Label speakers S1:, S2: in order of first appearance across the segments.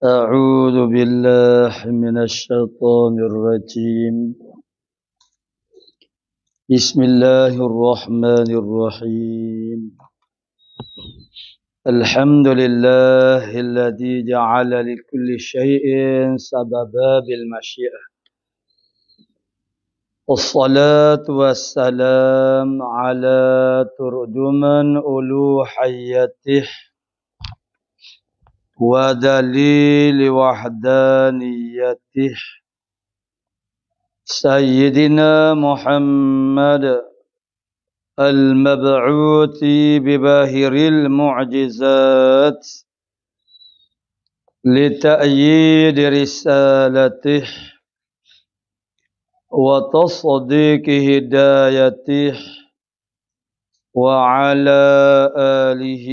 S1: أعوذ بالله من الشيطان الرجيم بسم الله الرحمن الرحيم الحمد لله الذي جعل لكل شيء سببا بالمشيئة والصلاة والسلام على ترجمان ألوهيته ودليل وحدانيته سيدنا محمد المبعوث بباهر المعجزات لتأييد رسالته وتصديق هدايته وعلى آله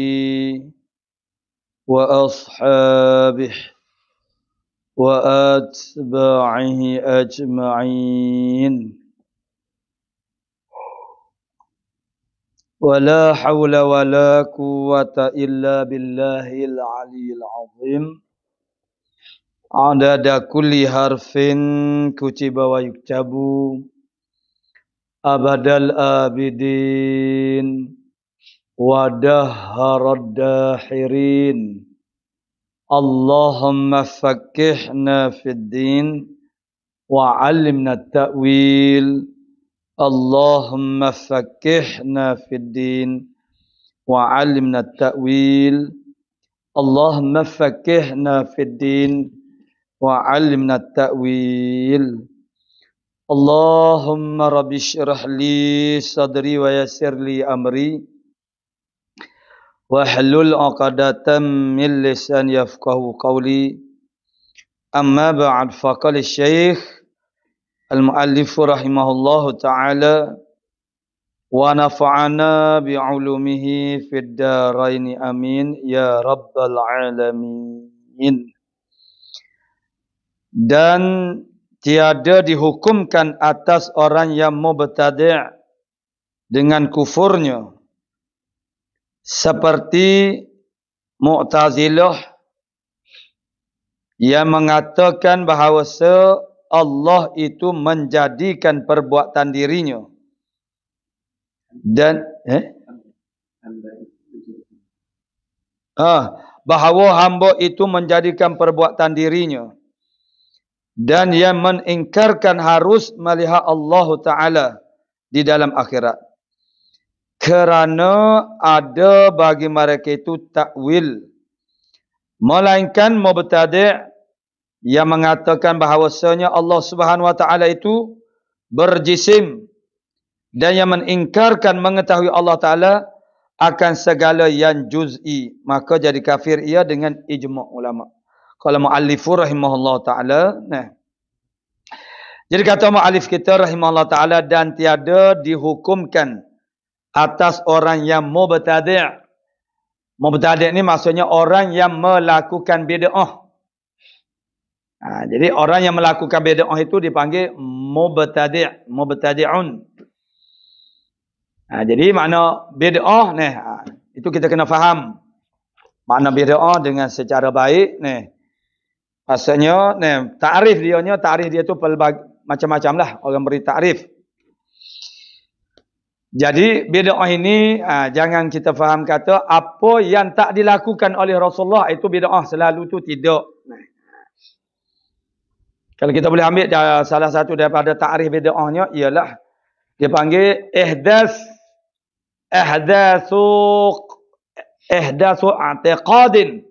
S1: وأصحابه وأتباعه أجمعين ولا حول ولا قوة إلا بالله العلي العظيم عدد كل حرف كتب ويكتب أبد الآبدين ودهر الداحرين اللهم فقهنا في الدين وعلمنا التأويل اللهم فقهنا في الدين وعلمنا التأويل اللهم فقهنا في الدين وعلمنا التأويل اللهم رب اشرح لي صدري ويسر لي أمري واحلل عقدة من لساني يفقهوا قولي أما بعد فقال الشيخ المؤلف رحمه الله تعالى ونفعنا بعلومه في الدارين آمين يا رب العالمين. Dan tiada dihukumkan atas orang yang mubtadi' dengan kufurnya seperti Mu'tazilah yang mengatakan bahawa Allah itu menjadikan perbuatan dirinya dan bahawa hamba itu menjadikan perbuatan dirinya dan yang mengingkarkan harus melihat Allah Ta'ala di dalam akhirat. Kerana ada bagi mereka itu takwil. Melainkan mubtadi' yang mengatakan bahawasanya Allah Subhanahu wa taala itu berjisim dan yang mengingkarkan mengetahui Allah Taala akan segala yang juz'i, maka jadi kafir ia dengan ijma' ulama. Kalau muallifur rahimahullah taala, jadi kata muallif kita rahimahullah taala, dan tiada dihukumkan atas orang yang mubtadi'. Mubtadi' ni maksudnya orang yang melakukan bid'ah. Jadi orang yang melakukan bid'ah itu dipanggil mubtadi', mubtadi'un. Jadi makna bid'ah ni, itu kita kena faham. Makna bid'ah dengan secara baik ni. Maksudnya ni, ta'rif dia tu macam-macam lah orang beri ta'rif. Jadi bid'ah ini jangan kita faham kata apa yang tak dilakukan oleh Rasulullah itu bid'ah, selalu tu tidak. Kalau kita boleh ambil salah satu daripada ta'rif bid'ahnya ialah dia panggil ihdatsu i'tiqadin,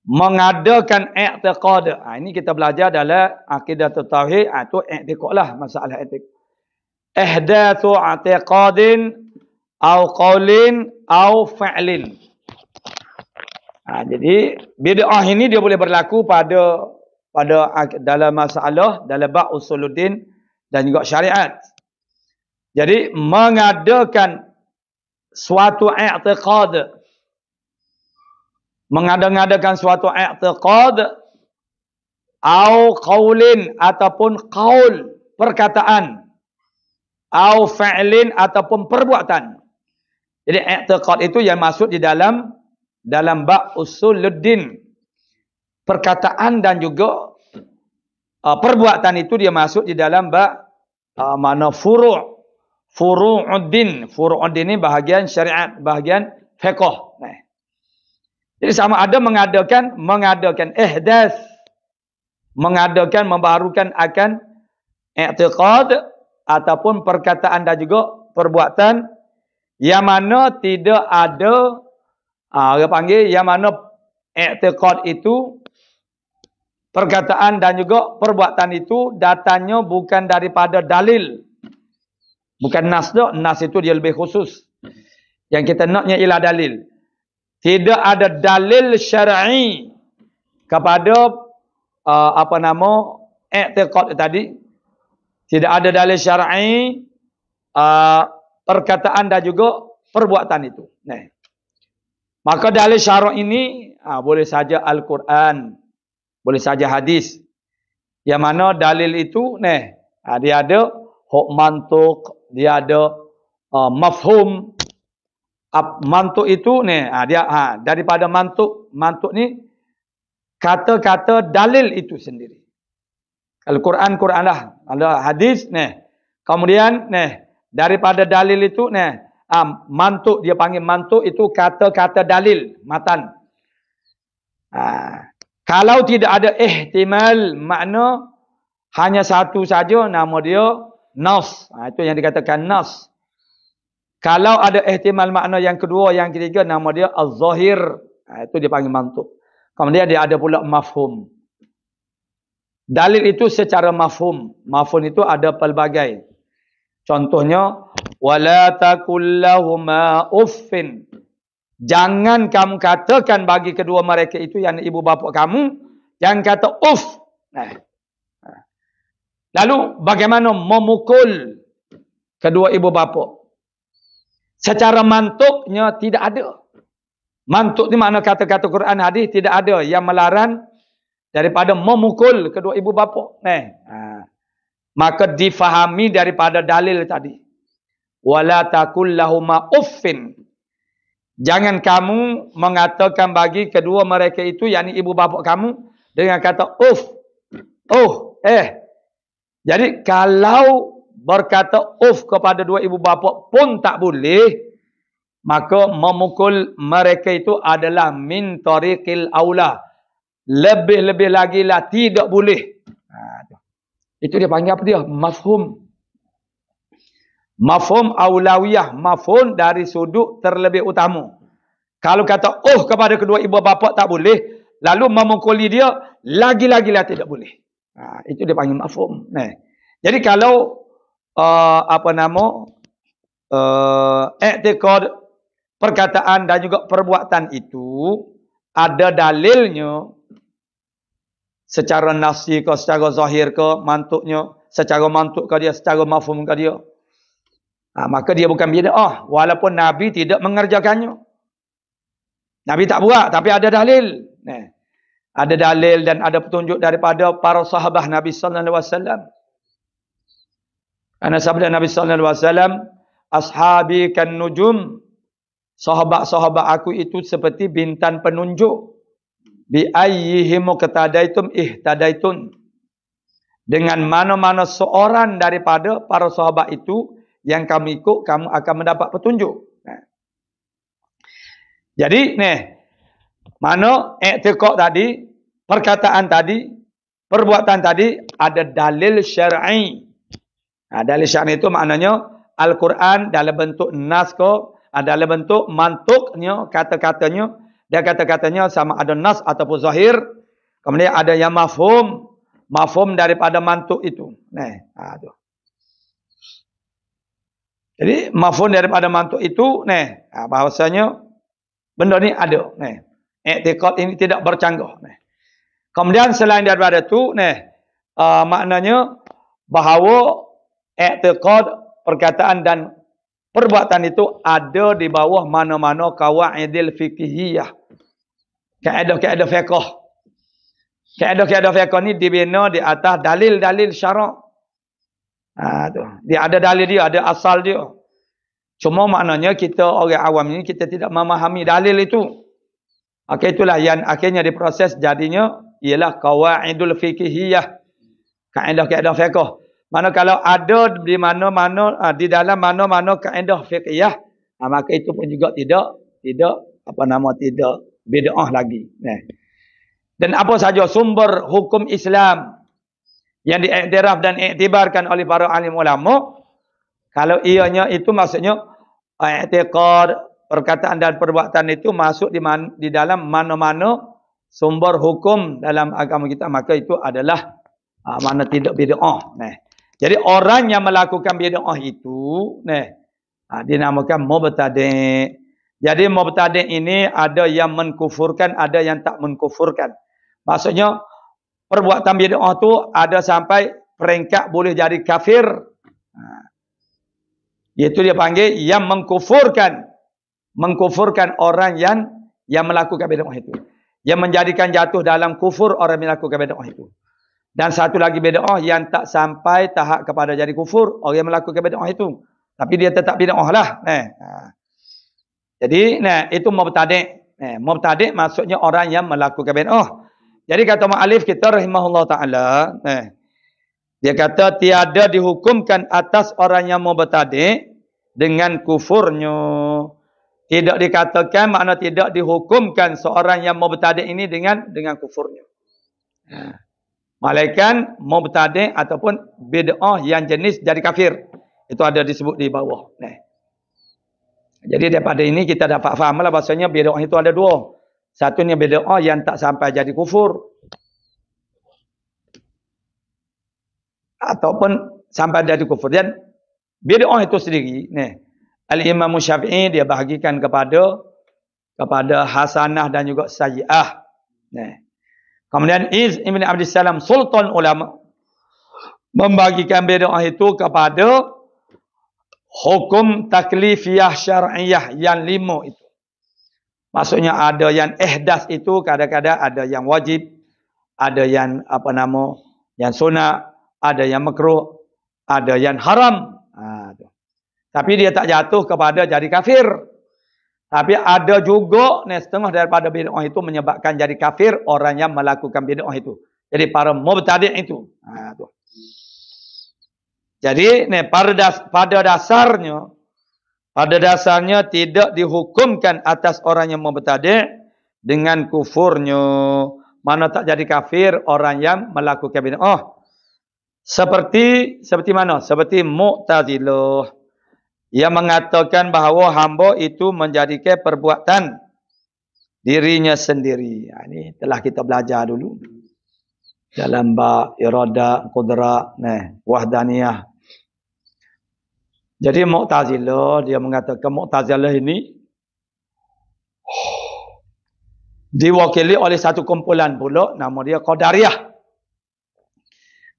S1: mengadakan i'tiqad. Ini kita belajar dalam akidah tauhid, itu i'tiqad lah, masalah i'tiqad. Ihdatsu i'tiqadin au qaulin au fa'lin. Jadi bid'ah ini dia boleh berlaku pada dalam masalah, dalam bab usuluddin dan juga syariat. Jadi mengadakan suatu i'tiqad, mengadakan suatu i'tiqad, au qaulin ataupun qaul, perkataan, au fa'lin ataupun perbuatan. Jadi i'tiqad itu yang masuk di dalam bab usuluddin. Perkataan dan juga perbuatan itu dia masuk di dalam bab mana furu'uddin. Furu'uddin ini bahagian syariat, bahagian fiqh. Nah. Jadi sama ada mengadakan ihdas, mengadakan, membaharukan akan i'tiqad ataupun perkataan dan juga perbuatan yang mana tidak ada orang panggil yang mana i'tiqad itu, perkataan dan juga perbuatan itu datanya bukan daripada dalil. Bukan nas dah. Nas itu dia lebih khusus. Yang kita naknya ialah dalil. Tidak ada dalil syar'i kepada i'tiqad tadi. Tidak ada dalil syar'i perkataan dan juga perbuatan itu. Nah. Maka dalil syar'i ini boleh saja Al-Quran, boleh saja hadis. Yang mana dalil itu dia ada huk mantuk, dia ada mafhum. Mantuk itu dia daripada mantuk ni kata-kata dalil itu sendiri. Al-Quran lah, ada hadis kemudian daripada dalil itu mantuk, dia panggil mantuk itu kata-kata dalil, matan. Kalau tidak ada ihtimal makna hanya satu saja, nama dia nas. Itu yang dikatakan nas. Kalau ada ihtimal makna yang kedua, yang ketiga, nama dia az-zahir. Itu dia panggil mantuk. Kemudian dia ada pula mafhum. Dalil itu secara mafhum. Mafhum itu ada pelbagai. Contohnya, wala taqul lahuma uffin. Jangan kamu katakan bagi kedua mereka itu, yang ibu bapa kamu, jangan kata uff. Lalu bagaimana memukul kedua ibu bapa? Secara mantuknya tidak ada. Mantuk ni makna kata-kata Quran hadis tidak ada yang melarang daripada memukul kedua ibu bapa. Maka difahami daripada dalil tadi. Wala taqul lahuma uffin. Jangan kamu mengatakan bagi kedua mereka itu, yakni ibu bapa kamu, dengan kata uff. Jadi kalau berkata uff kepada dua ibu bapa pun tak boleh, maka memukul mereka itu adalah min tariqil aula. Lebih-lebih lagi lah tidak boleh. Itu dia panggil apa dia? Mafhum. Mafhum aulawiyah. Mafhum dari sudut terlebih utama. Kalau kata kepada kedua ibu bapa tak boleh, lalu memukuli dia lagi-lagi lah tidak boleh. Itu dia panggil mafhum. Jadi kalau i'tiqad, perkataan dan juga perbuatan itu ada dalilnya secara nafsi ke, secara zahir ke, mantuknya, secara mantuk ke dia, secara mafhum ke dia. Maka dia bukan bid'ah, walaupun Nabi tidak mengerjakannya. Nabi tak buat, tapi ada dalil. Ada dalil dan ada petunjuk daripada para sahabat Nabi sallallahu alaihi wasallam. Ana sabda Nabi sallallahu alaihi wasallam, ashabi kan nujum. Sahabat-sahabat aku itu seperti bintang penunjuk. Bi ayyihim muqtadaitum ihtadaitun. Dengan mana-mana seorang daripada para sahabat itu yang kamu ikut, kamu akan mendapat petunjuk. Jadi mana i'tiqad tadi, perkataan tadi, perbuatan tadi ada dalil syar'i. Dalil syar'i itu maknanya Al-Quran dalam bentuk nas ko, dalam bentuk mantuknya, kata-katanya, dan kata-katanya sama ada nas ataupun zahir. Kemudian ada yang mafhum, mafhum daripada mantuk itu. Jadi mafhum daripada mantuk itu, bahawasanya benda ni ada. I'tiqad ini tidak bercanggah. Kemudian selain daripada itu, maknanya bahawa i'tiqad perkataan dan perbuatan itu ada di bawah mana-mana qawaidil fiqhiyah. Kaedah-kaedah fiqh. Kaedah-kaedah fiqh ni dibina di atas dalil-dalil syarak. Tu. Dia ada dalil dia, ada asal dia. Cuma maknanya kita orang awam ni kita tidak memahami dalil itu. Okey, itulah yang akhirnya diproses jadinya ialah qawaidul fiqhiyah. Kaedah-kaedah fiqh. Mana kalau ada di mana-mana di dalam mana-mana kaedah fiqhiyah, maka itu pun juga tidak bid'ah lagi. Dan apa saja sumber hukum Islam yang diiktiraf dan iktibarkan oleh para alim ulama, kalau ianya itu maksudnya i'tiqad, perkataan dan perbuatan itu masuk di dalam mana-mana sumber hukum dalam agama kita, maka itu adalah mana tidak bid'ah. Jadi orang yang melakukan bid'ah itu dinamakan mubtadi'. Jadi mubtadi' ini ada yang mengkufurkan, ada yang tak mengkufurkan. Maksudnya perbuatan bid'ah tu ada sampai peringkat boleh jadi kafir. Iaitu dia panggil yang mengkufurkan orang yang melakukan bid'ah itu. Yang menjadikan jatuh dalam kufur orang yang melakukan bid'ah itu. Dan satu lagi bid'ah yang tak sampai tahap kepada jadi kufur orang yang melakukan bid'ah itu. Tapi dia tetap bid'ah lah. Jadi itu mubtadi'. Mubtadi' maksudnya orang yang melakukan bid'ah. Jadi kata mu'alif kita rahimahullah ta'ala, dia kata tiada dihukumkan atas orang yang mubtadi' dengan kufurnya. Tidak dikatakan, makna tidak dihukumkan seorang yang mubtadi' ini dengan kufurnya. Malaikat mubtadi' ataupun bid'ah yang jenis jadi kafir. Itu ada disebut di bawah. Jadi daripada ini kita dapat fahamlah bahasanya bid'ah itu ada dua. Satunya bid'ah yang tak sampai jadi kufur. Ataupun sampai jadi kufur. Dan bid'ah itu sendiri. Al-Imam Syafi'i dia bahagikan kepada hasanah dan juga sayyi'ah. Kemudian Iz Ibn Abdissalam Sultan Ulama membagikan bid'ah itu kepada hukum taklifiyah syar'iyah yang 5 itu. Maksudnya ada yang ihdas itu kadang-kadang ada yang wajib, ada yang yang sunat, ada yang makruh, ada yang haram. Tapi dia tak jatuh kepada jadi kafir. Tapi ada juga setengah daripada bid'ah itu menyebabkan jadi kafir orang yang melakukan bid'ah itu. Jadi para mubtadi' itu. Jadi pada dasarnya tidak dihukumkan atas orang yang mubtadi' dengan kufurnya. Mana tak jadi kafir orang yang melakukan bid'ah. Seperti mana? Seperti Mu'tazilah yang mengatakan bahawa hamba itu menjadikan perbuatan dirinya sendiri. Ini telah kita belajar dulu dalam bab irada, qudra, wahdaniyah. Jadi Mu'tazilah dia mengatakan Mu'tazilah ini diwakili oleh satu kumpulan pula nama dia Qadariyah.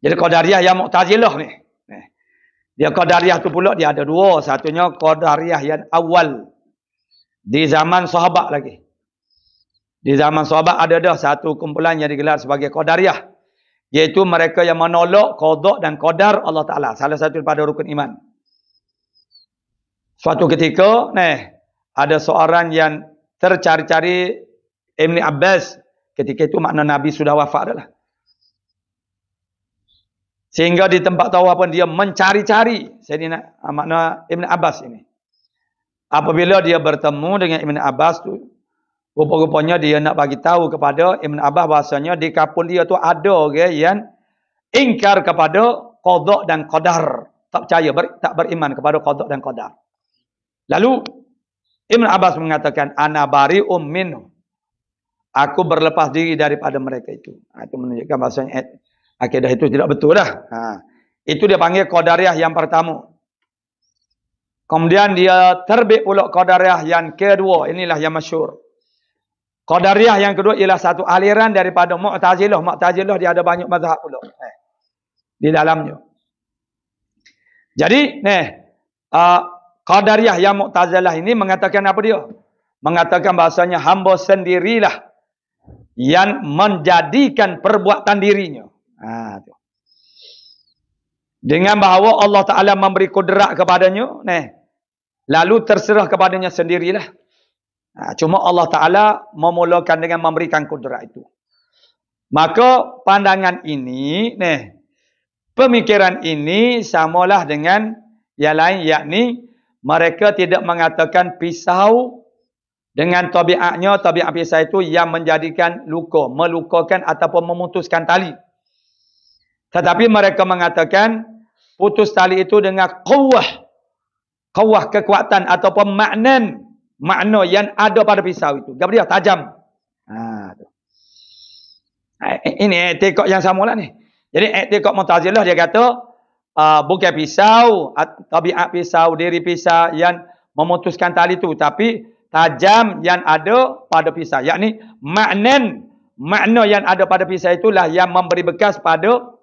S1: Jadi Qadariyah yang Mu'tazilah ni. Dia Qadariyah tu pula dia ada dua, satunya Qadariyah yang awal di zaman sahabat lagi. Di zaman sahabat ada dah satu kumpulan yang digelar sebagai Qadariyah, iaitu mereka yang menolak qada dan qadar Allah Taala, salah satu daripada rukun iman. Suatu ketika, ada seorang yang tercari-cari Ibn Abbas. Ketika itu makna Nabi sudah wafat dah. Sehingga di tempat tawaf pun dia mencari-cari makna Ibn Abbas ini. Apabila dia bertemu dengan Ibn Abbas tu, rupa-rupanya dia nak bagi tahu kepada Ibn Abbas bahasanya di kampung dia tu ada orang yang ingkar kepada qada dan qadar. Tak percaya, tak beriman kepada qada dan qadar. Lalu Ibn Abbas mengatakan ana bari'um minhu. Aku berlepas diri daripada mereka itu. Itu menunjukkan bahasanya akidah itu tidak betul dah. Itu dia panggil Qadariyah yang pertama. Kemudian dia terbit pula Qadariyah yang kedua. Inilah yang masyhur. Qadariyah yang kedua ialah satu aliran daripada Mu'tazilah. Mu'tazilah dia ada banyak mazhab pula di dalamnya. Jadi Qadariyah yang Mu'tazilah ini mengatakan apa dia? Mengatakan bahasanya hamba sendirilah yang menjadikan perbuatan dirinya. Tu. Dengan bahawa Allah Ta'ala memberi kudrat kepadanya, lalu terserah kepadanya sendirilah. Cuma Allah Ta'ala memulakan dengan memberikan kudrat itu. Maka pandangan ini, pemikiran ini samalah dengan yang lain, yakni mereka tidak mengatakan pisau dengan tabiatnya, tabiat pisau itu yang menjadikan luka, melukakan ataupun memutuskan tali. Tetapi mereka mengatakan putus tali itu dengan qawah kekuatan ataupun makna yang ada pada pisau itu. Apa dia? Tajam. Ini etikot yang samalah ni. Jadi etikot Mu'tazilah dia kata bukan pisau, tabiat pisau, diri pisau yang memutuskan tali itu, tapi tajam yang ada pada pisau. Yakni makna yang ada pada pisau itulah yang memberi bekas pada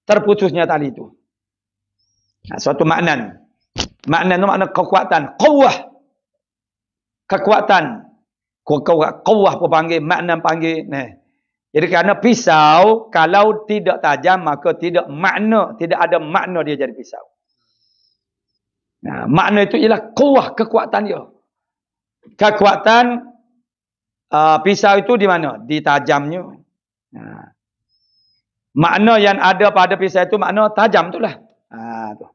S1: terputusnya tali itu. Suatu makna. Makna itu makna kekuatan, kekuatan. Qawah pun panggil, makna panggil. Jadi kerana pisau kalau tidak tajam maka tidak ada makna dia jadi pisau. Makna itu ialah qawah, kekuatan dia. Kekuatan pisau itu di mana? Di tajamnya. Makna yang ada pada pisau itu makna tajam itulah. Tu.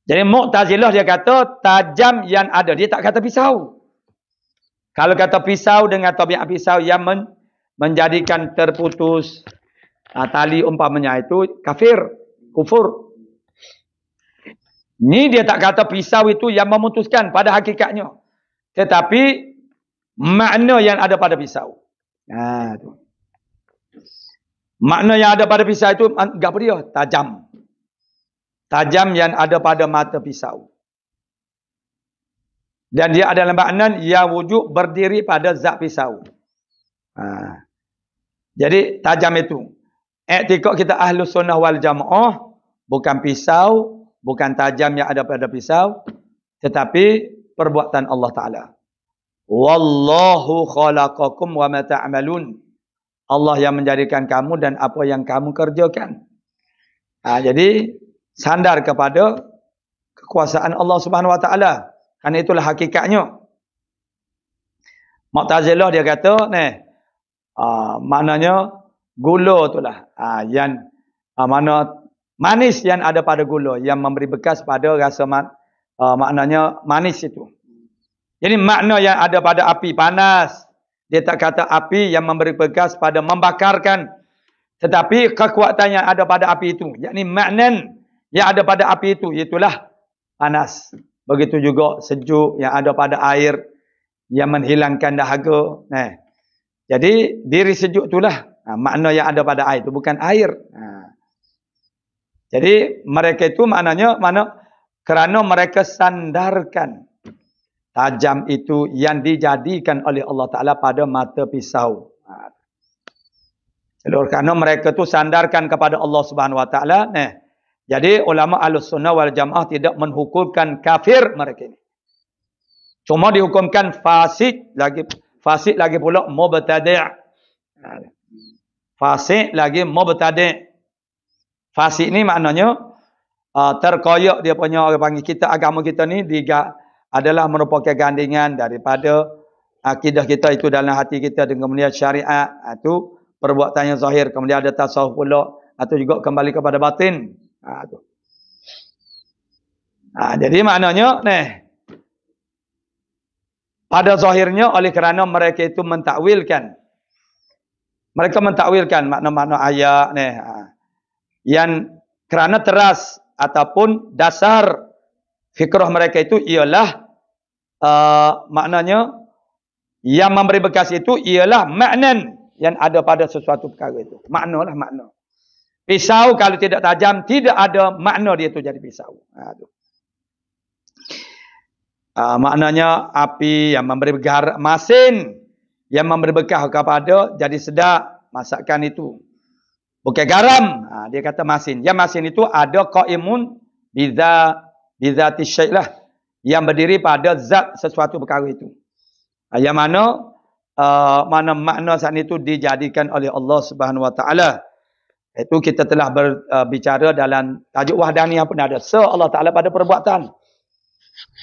S1: Jadi Mu'tazilah dia kata tajam yang ada, dia tak kata pisau. Kalau kata pisau dengan tabiat pisau yang menjadikan terputus tali umpamanya itu kufur. Ni dia tak kata pisau itu yang memutuskan pada hakikatnya. Tetapi makna yang ada pada pisau. Tu. Makna yang ada pada pisau itu apa dia? Tajam. Tajam yang ada pada mata pisau. Dan dia adalah makna yang wujud berdiri pada zat pisau. Jadi tajam itu. I'tiqad kita Ahlus Sunnah wal Jamaah bukan pisau, bukan tajam yang ada pada pisau, tetapi perbuatan Allah Taala. Wallahu khalaqakum wa ma ta'malun. Allah yang menjadikan kamu dan apa yang kamu kerjakan. Jadi sandar kepada kekuasaan Allah Subhanahu wa taala. Karena itulah hakikatnya. Mu'tazilah dia kata, maknanya gula itulah yang mana manis yang ada pada gula yang memberi bekas pada rasa maknanya manis itu. Jadi makna yang ada pada api panas, dia tak kata api yang memberi bekas pada membakarkan, tetapi kekuatan yang ada pada api itu, yakni makna yang ada pada api itu, itulah panas. Begitu juga sejuk yang ada pada air yang menghilangkan dahaga. Jadi diri sejuk itulah makna yang ada pada air itu, bukan air. Jadi mereka itu maknanya kerana mereka sandarkan tajam itu yang dijadikan oleh Allah Ta'ala pada mata pisau. Kerana mereka itu sandarkan kepada Allah Subhanahu Wa Ta'ala. Jadi ulama Ahlus Sunnah wal Jamaah tidak menghukumkan kafir mereka ini. Cuma dihukumkan fasik lagi pula mubtadi'. Fasik lagi mubtadi'. Fasik ni maknanya terkoyak dia punya, orang panggil kita, agama kita ni adalah merupakan gandingan daripada akidah kita itu dalam hati kita dengan kemudian syariat itu perbuatannya zahir, kemudian ada tasawuf pula atau juga kembali kepada batin. Jadi maknanya pada zahirnya oleh kerana mereka itu mentakwilkan. Mereka mentakwilkan makna-makna ayat yang kerana teras ataupun dasar fikrah mereka itu ialah maknanya yang memberi bekas itu ialah makna yang ada pada sesuatu perkara itu. Maknalah makna. Pisau kalau tidak tajam, tidak ada makna dia itu jadi pisau. Maknanya api yang memberi masin yang memberi bekas kepada jadi sedap masakan itu. Bukan garam. Dia kata masin. Yang masin itu ada qaimun bizati syai' lah, yang berdiri pada zat sesuatu perkara itu. Yang mana mana makna saat itu dijadikan oleh Allah Subhanahu Wa Taala. Itu kita telah berbicara dalam tajuk wahdaniyah pun ada. Allah Taala pada perbuatan.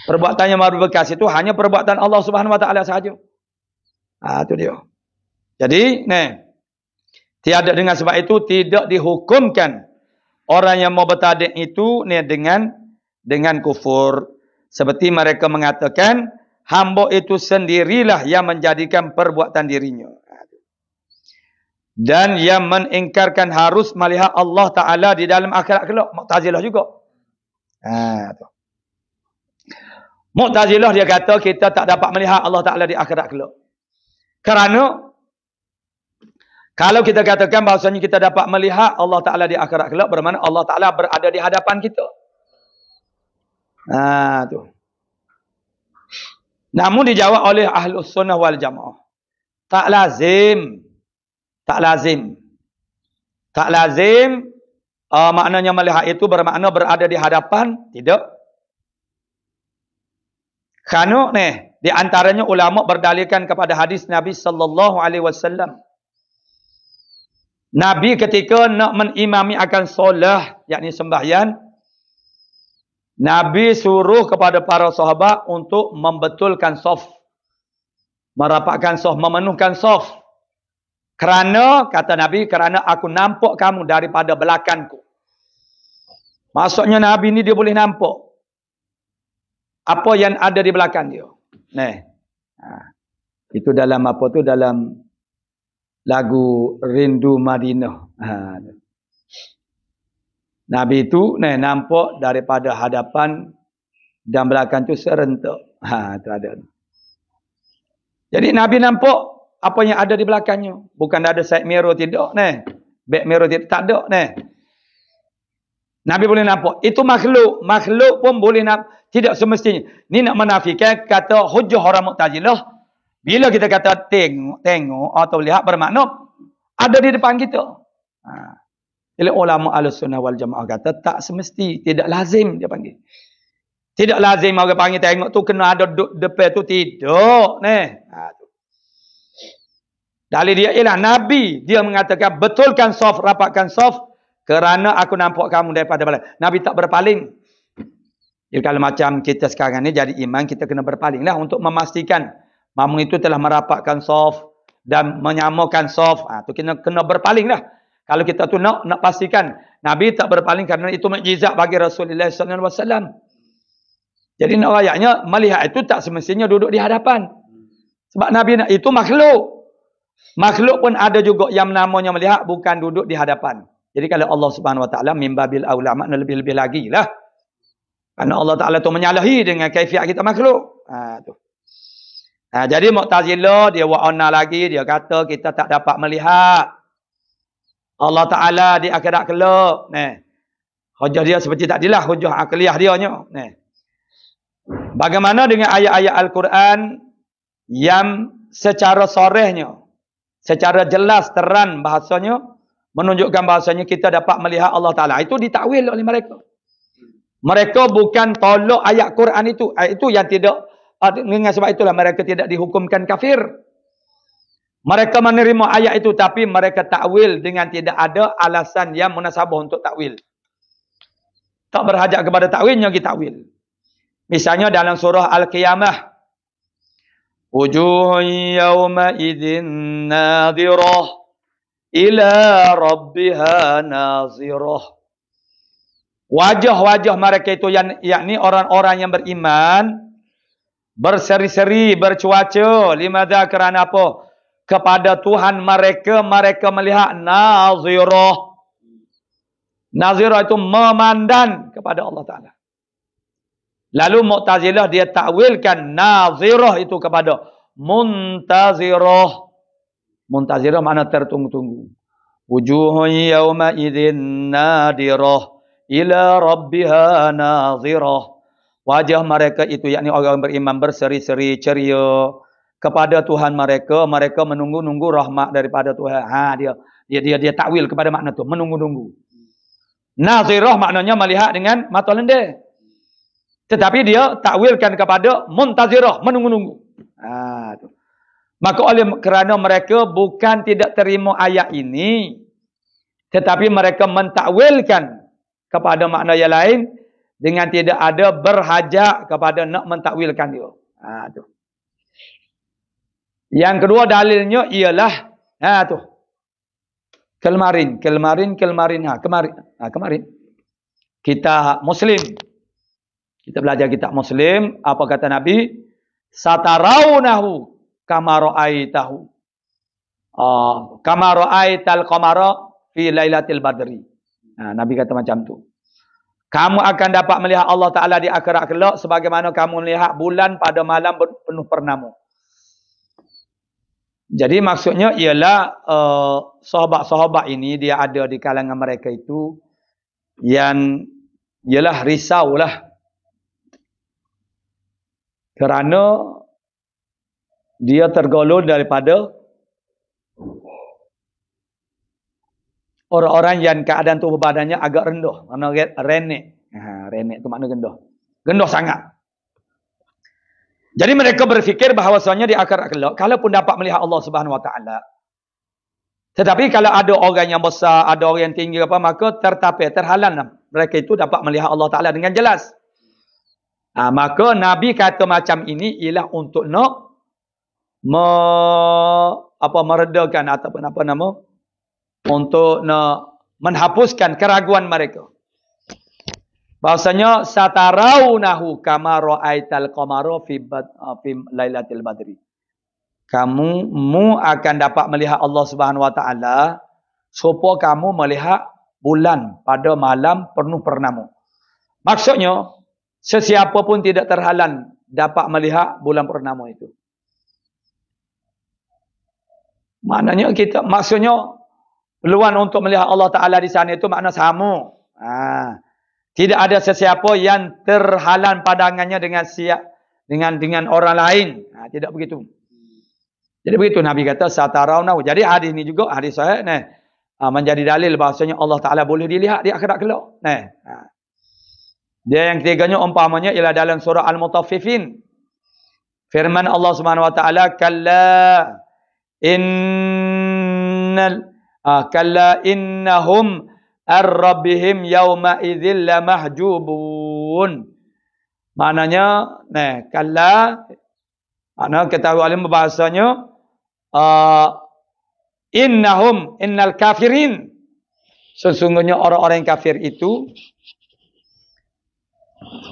S1: Perbuatan yang berbekas itu hanya perbuatan Allah Subhanahu Wa Taala sahaja. Itu dia. Jadi, tiada dengan sebab itu tidak dihukumkan orang yang mau bertadek itu dengan kufur. Seperti mereka mengatakan, hamba itu sendirilah yang menjadikan perbuatan dirinya. Dan yang mengingkarkan harus melihat Allah Ta'ala di dalam akhirat kelak. Mu'tazilah juga. Mu'tazilah dia kata kita tak dapat melihat Allah Ta'ala di akhirat kelak. Kerana kalau kita katakan bahawasanya kita dapat melihat Allah Ta'ala di akhirat kelak, bermakna Allah Ta'ala berada di hadapan kita. Tu. Namun dijawab oleh Ahlus Sunnah wal Jamaah. Tak lazim. Tak lazim. Tak lazim maknanya melihat itu bermakna berada di hadapan. Tidak. Kerana di antaranya ulama berdalilkan kepada hadis Nabi sallallahu alaihi wasallam. Nabi ketika nak menimami akan solat, yakni sembahyang, Nabi suruh kepada para sahabat untuk membetulkan saf. Merapatkan saf, memenuhkan saf. Kerana, kata Nabi, kerana aku nampak kamu daripada belakangku. Maksudnya Nabi ni dia boleh nampak apa yang ada di belakang dia. Itu dalam apa tu? Dalam lagu Rindu Madinah. Nabi itu nampak daripada hadapan dan belakang tu serentak. Itu ada. Jadi Nabi nampak apa yang ada di belakangnya. Bukan ada side mirror, tidak. Back mirror, tidak. Tak ada. Nabi boleh nampak. Itu makhluk. Makhluk pun boleh nampak. Tidak semestinya. Ni nak menafikan kata hujah orang Mu'tazilah. Bila kita kata tengok atau lihat, bermakna ada di depan kita. Jadi ulama Ahlussunnah wal Jamaah kata tak semesti, tidak lazim dia panggil. Tidak lazim orang panggil tengok tu kena ada depan tu, tidak. Dalil dia ialah Nabi, dia mengatakan betulkan saf, rapatkan saf kerana aku nampak kamu daripada belakang. Nabi tak berpaling. Jadi kalau macam kita sekarang ni jadi imam, kita kena berpalinglah untuk memastikan makmum itu telah merapatkan saf dan menyamakan saf. Tu kena berpalinglah. Kalau kita tu nak pastikan Nabi tak berpaling kerana itu mukjizat bagi Rasulullah sallallahu alaihi wasallam. Jadi nak ayatnya melihat itu tak semestinya duduk di hadapan. Sebab Nabi itu makhluk. Makhluk pun ada juga yang namanya melihat, bukan duduk di hadapan. Jadi kalau Allah Subhanahu wa taala mimbabil aula, makna lebih-lebih lagi lah. Kerana Allah Taala tu menyalahi dengan kaifiat kita makhluk. Jadi Mu'tazilah dia wa'ana lagi, dia kata kita tak dapat melihat Allah Ta'ala di akhirat kelak. Hujah dia seperti tadilah, hujah akliyah dia. Bagaimana dengan ayat-ayat Al-Quran yang secara sorehnya, secara jelas, terang bahasanya, menunjukkan bahasanya kita dapat melihat Allah Ta'ala. Itu ditakwil oleh mereka. Mereka bukan tolak ayat Quran itu. Itu yang tidak, dengan sebab itulah mereka tidak dihukumkan kafir. Mereka menerima ayat itu, tapi mereka takwil dengan tidak ada alasan yang munasabah untuk takwil. Tak berhajat kepada takwilnya, kita takwil. Misalnya dalam surah Al-Qiyamah. Wujuhun yawma idhin nadhirah ila rabbiha nazirah. Wajah-wajah mereka itu, yakni orang-orang yang beriman, berseri-seri, bercuaca. Limadha, kerana apa? Kepada Tuhan mereka melihat nazirah. Nazirah itu memandang kepada Allah Ta'ala. Lalu Mu'tazilah dia takwilkan nazirah itu kepada muntazirah. Muntazirah makna tertunggu-tunggu. Wujuhun yawma idhin nadirah ila rabbiha nazirah. Wajah mereka itu, yakni orang beriman, berseri-seri, ceria kepada Tuhan mereka. Mereka menunggu-nunggu rahmat daripada Tuhan. Dia takwil kepada makna tu, menunggu-nunggu. Nazirah maknanya melihat dengan mata lendir. Tetapi dia takwilkan kepada muntazirah, menunggu-nunggu. Maka oleh kerana mereka bukan tidak terima ayat ini, tetapi mereka mentakwilkan kepada makna yang lain dengan tidak ada berhajat kepada nak mentakwilkan dia. Tu. Yang kedua dalilnya ialah tu. Kemarin. Kita Muslim. Kita belajar kitab Muslim, apa kata Nabi? Satarawnahu kama ra'aitahu. Kama ra'aital qamara fi lailatul badri. Nabi kata macam tu. Kamu akan dapat melihat Allah Ta'ala di akhirat kelak sebagaimana kamu melihat bulan pada malam penuh purnama. Jadi maksudnya ialah sahabat-sahabat ini dia ada di kalangan mereka itu yang ialah risaulah. Kerana dia tergolong daripada orang-orang yang keadaan tubuh badannya agak rendah. Mana renek. Renek tu makna gendah. Gendah sangat. Jadi mereka berfikir bahawasanya di akhirat kelak, kalaupun dapat melihat Allah Subhanahu Wa Taala. Tetapi kalau ada orang yang besar, ada orang yang tinggi apa, maka terhalang mereka itu dapat melihat Allah Taala dengan jelas. Maka Nabi kata macam ini ialah untuk nak meredakan ataupun apa nama, untuk nak menghapuskan keraguan mereka. Bahasanya satarawnahu kama ra'aital qamara fi lailatul badri. Kamu akan dapat melihat Allah Subhanahu Wa Taala supaya kamu melihat bulan pada malam penuh purnama. Maksudnya sesiapa pun tidak terhalang dapat melihat bulan purnama itu. Maknanya maksudnya peluang untuk melihat Allah Ta'ala di sana itu makna sama. Tidak ada sesiapa yang terhalang pandangannya dengan orang lain. Tidak begitu. Jadi begitu Nabi kata satarawnahu. Jadi hadis ini juga hadis sahih menjadi dalil bahasanya Allah Ta'ala boleh dilihat di akhirat kelak. Dia yang ketiganya umpamanya ialah dalam surah Al-Mutaffifin. Firman Allah Subhanahu Wa Ta'ala, kalla innahum ar-rabbihim yawma idzil lamahjubun. Maknanya, kalla, makna ketahui alim bahasanya, innal kafirin. Sesungguhnya orang-orang yang kafir itu,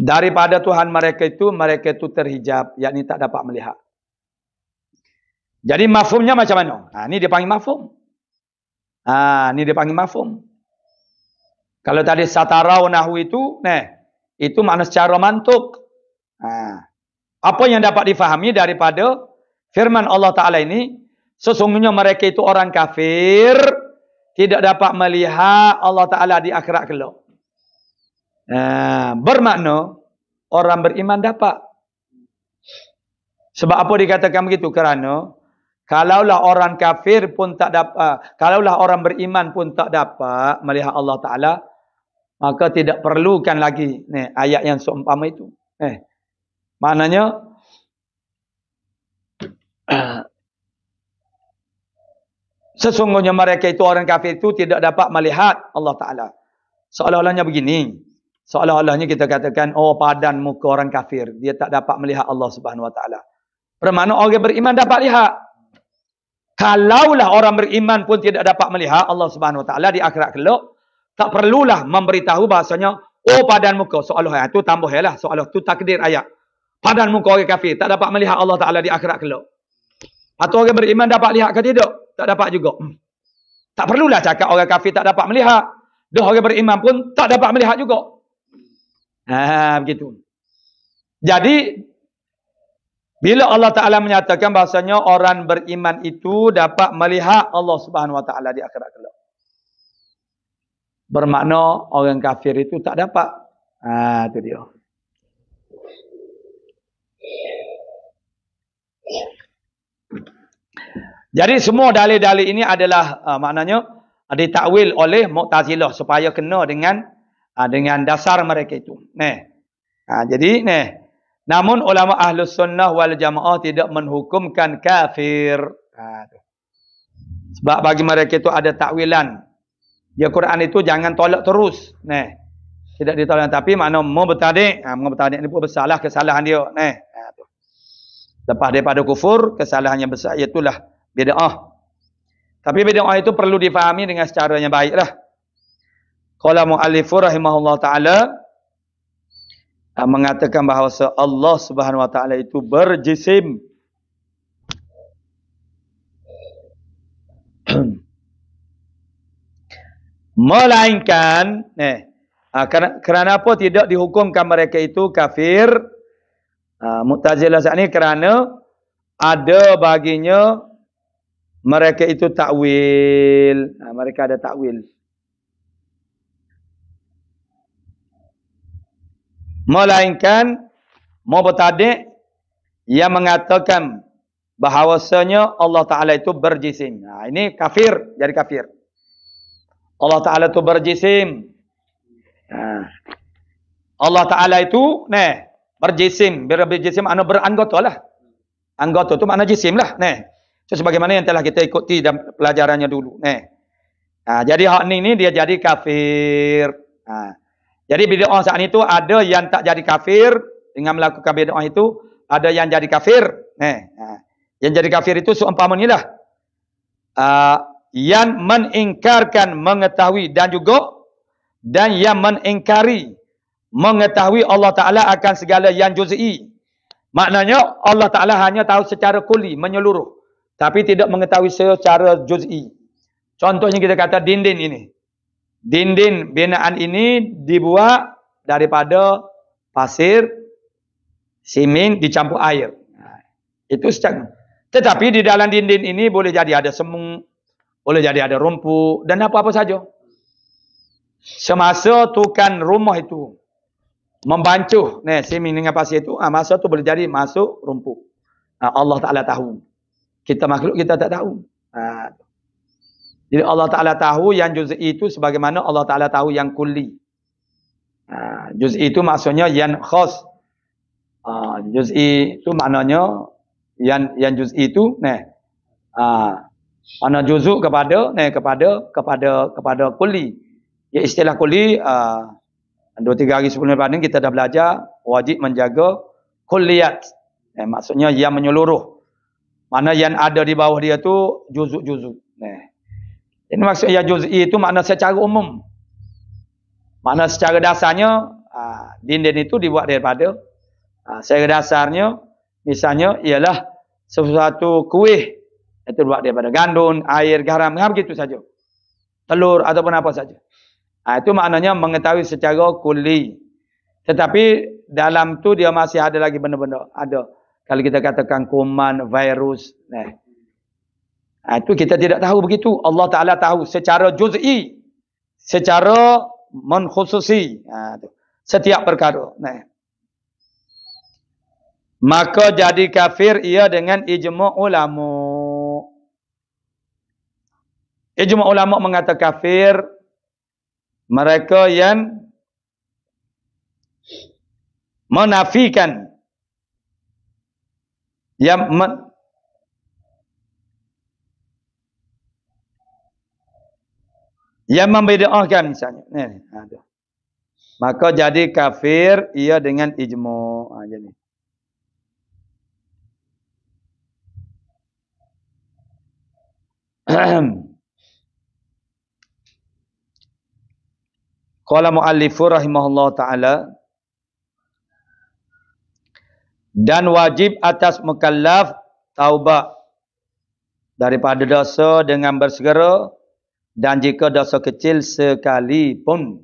S1: daripada Tuhan mereka itu terhijab, yakni tak dapat melihat. Jadi mafhumnya macam mana? Ini dia panggil mafhum. Ini dia panggil mafhum. Kalau tadi satarawnahu itu makna secara mantuk. Apa yang dapat difahami daripada firman Allah Ta'ala ini, sesungguhnya mereka itu orang kafir, tidak dapat melihat Allah Ta'ala di akhirat kelak. Bermakna orang beriman dapat. Sebab apa dikatakan begitu? Kerana kalaulah orang kafir pun tak dapat, kalaulah orang beriman pun tak dapat melihat Allah Ta'ala, maka tidak perlukan lagi ayat yang seumpama itu. Maknanya sesungguhnya mereka itu orang kafir itu tidak dapat melihat Allah Ta'ala. Seolah-olahnya begini. Seolah-olahnya kita katakan, padan muka orang kafir, dia tak dapat melihat Allah Subhanahu Wa Taala. Bermakna orang beriman dapat lihat. Kalaulah orang beriman pun tidak dapat melihat Allah Subhanahu Wa Taala di akhirat kelak, tak perlulah memberitahu bahasanya, padan muka, seolah itu tambahlah, seolah itu takdir ayat. Padan muka orang kafir tak dapat melihat Allah Taala di akhirat kelak. Atau orang beriman dapat lihat ke tidak? Tak dapat juga. Tak perlulah cakap orang kafir tak dapat melihat. Dah orang beriman pun tak dapat melihat juga. Begitu. Jadi bila Allah Ta'ala menyatakan bahasanya orang beriman itu dapat melihat Allah Subhanahu Wa Ta'ala di akhirat kelak, bermakna orang kafir itu tak dapat. Itu dia. Jadi semua dalil-dalil ini adalah maknanya ditakwil oleh Mu'tazilah supaya kena dengan dasar mereka itu. Jadi namun ulama Ahlus Sunnah wal Jamaah tidak menghukumkan kafir. Sebab bagi mereka itu ada takwilan. Ya Quran itu jangan tolak terus. Tidak ditolak, tapi makna mubtadi'. Mubtadi' ini pun bersalah, kesalahan dia. Lepas daripada kufur, kesalahan yang besar itulah bid'ah. Tapi bid'ah itu perlu difahami dengan secara yang baiklah. Qala mu'allifu rahimahullah ta'ala mengatakan bahawa Allah Subhanahu wa taala itu berjisim. Melainkan kerana apa tidak dihukumkan mereka itu kafir? Mu'tazilah saat ini kerana ada baginya mereka itu takwil. Mereka ada takwil. Melainkan mubtadi' yang mengatakan bahawasanya Allah Ta'ala itu berjisim. Ini kafir, jadi kafir. Allah Ta'ala itu berjisim. Allah Ta'ala itu berjisim. Berjisim makna beranggota lah. Anggota itu makna jisim lah. So, sebagaimana yang telah kita ikuti dalam pelajarannya dulu. Jadi hak ini dia jadi kafir. Jadi bid'ah saat itu ada yang tak jadi kafir dengan melakukan bid'ah itu, ada yang jadi kafir. Yang jadi kafir itu seumpamanya lah. Yang mengingkarkan mengetahui dan yang mengingkari mengetahui Allah Ta'ala akan segala yang juz'i. Maknanya Allah Ta'ala hanya tahu secara kuli, menyeluruh. Tapi tidak mengetahui secara juz'i. Contohnya kita kata dinding ini. Dinding binaan ini dibuat daripada pasir, simen dicampur air. Itu secara. Tetapi di dalam dinding ini boleh jadi ada semut, boleh jadi ada rumput dan apa-apa saja. Semasa tukang rumah itu membancuh simen dengan pasir itu, masa tu boleh jadi masuk rumput. Allah Ta'ala tahu. Kita makhluk kita tak tahu. Jadi Allah Ta'ala tahu yang juz'i itu sebagaimana Allah Ta'ala tahu yang kulli. Juz'i itu maksudnya yang khas. Juz'i itu maknanya yang juz'i itu mana juzuk kepada kulli. Ya istilah kulli 2-3 hari sebelum lepas ni kita dah belajar wajib menjaga kulliyat. Maksudnya yang menyeluruh. Mana yang ada di bawah dia tu juzuk-juzuk. Ini maksudnya juz'i itu makna secara umum. Makna secara dasarnya dinding itu dibuat daripada secara dasarnya misalnya ialah sesuatu kuih itu dibuat daripada gandum, air, garam, begitu saja. Telur ataupun apa saja. Itu maknanya mengetahui secara kulli. Tetapi dalam tu dia masih ada lagi benda-benda. Ada. Kalau kita katakan kuman, virus. Itu kita tidak tahu begitu. Allah Ta'ala tahu secara juz'i. Secara menkhususi. Setiap perkara. Maka jadi kafir ia dengan ijma' ulama. Ijma' ulama mengatakan kafir mereka yang menafikan yang membid'ahkan misalnya. Maka jadi kafir ia dengan ijma'. Jadi. Qala mu'allifu rahimahullah ta'ala dan wajib atas mukallaf taubat daripada dosa dengan bersegera dan jika dosa kecil sekalipun.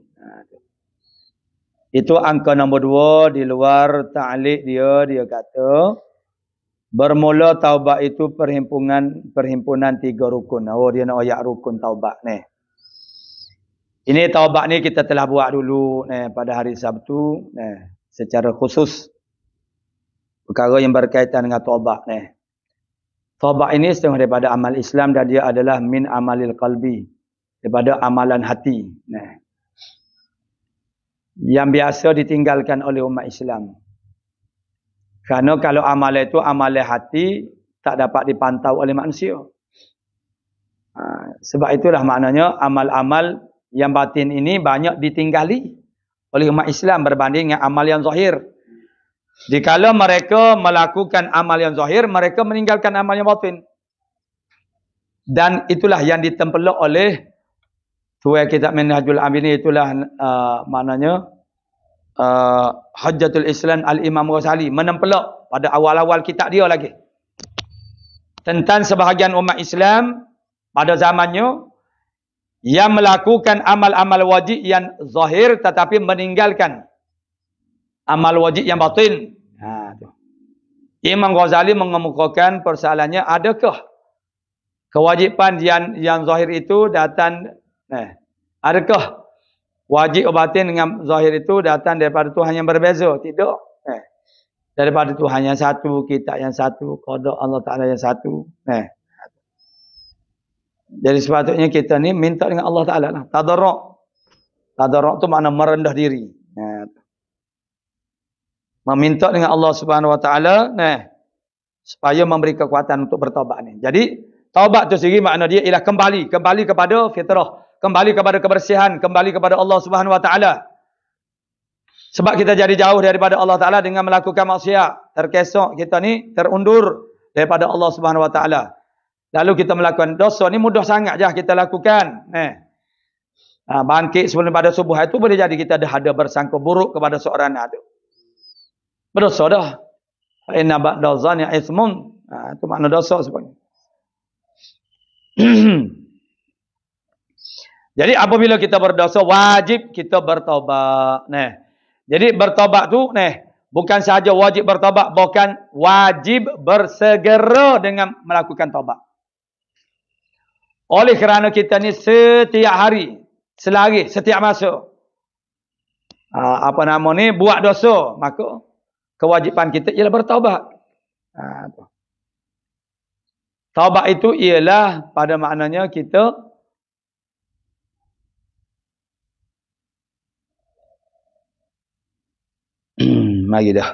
S1: Itu angka nombor 2 di luar ta'liq dia kata bermula taubat itu perhimpunan 3 rukun. Dia nak ayat rukun taubat ni. Ini taubat ni kita telah buat dulu pada hari Sabtu secara khusus. Perkara yang berkaitan dengan taubat ni. Taubat ini setengah daripada amal Islam dan dia adalah min amalil qalbi. Daripada amalan hati. yang biasa ditinggalkan oleh umat Islam. Kerana kalau amalan itu amalan hati, tak dapat dipantau oleh manusia. Sebab itulah maknanya amal-amal yang batin ini banyak ditinggali oleh umat Islam berbanding dengan amal yang zahir. Dikala mereka melakukan amal yang zahir, mereka meninggalkan amal yang batin. Dan itulah yang ditempelak oleh tuai kitab Minhajul Amili, itulah maknanya Hujjatul Islam Al-Imam Ghazali menempelak pada awal-awal kitab dia lagi. Tentang sebahagian umat Islam pada zamannya yang melakukan amal-amal wajib yang zahir tetapi meninggalkan amal wajib yang batin. Imam Ghazali mengemukakan persoalannya, adakah kewajipan yang zahir itu datang, adakah wajib batin dengan zahir itu datang daripada Tuhan yang berbeza? Tidak. Daripada Tuhan yang satu, kitab yang satu, qada Allah Ta'ala yang satu. Jadi sepatutnya kita ni minta dengan Allah Ta'ala lah. Tadarruk. Tadarruk tu makna merendah diri. Meminta dengan Allah Subhanahu Wa Ta'ala supaya memberi kekuatan untuk bertaubat ni. Jadi taubat tu sendiri makna dia ialah kembali kepada fitrah, kembali kepada kebersihan, kembali kepada Allah Subhanahu Wa Ta'ala. Sebab kita jadi jauh daripada Allah Ta'ala dengan melakukan maksiat, terkesok kita ni terundur daripada Allah Subhanahu Wa Ta'ala. Lalu kita melakukan dosa ni mudah sangat je kita lakukan. Bangkit sebelum pada subuh itu boleh jadi kita ada bersangka buruk kepada seorang tu. Berdosa dah. Inna ba'da dhanni itsmun. Itu makna dosa sebenarnya. Jadi apabila kita berdosa wajib kita bertaubat. Jadi bertaubat tu bukan sahaja wajib bertaubat, bahkan wajib bersegera dengan melakukan taubat. Oleh kerana kita ni setiap hari, selari, setiap masa buat dosa, maka kewajipan kita ialah bertaubat. Taubat itu ialah pada maknanya kita mari dah.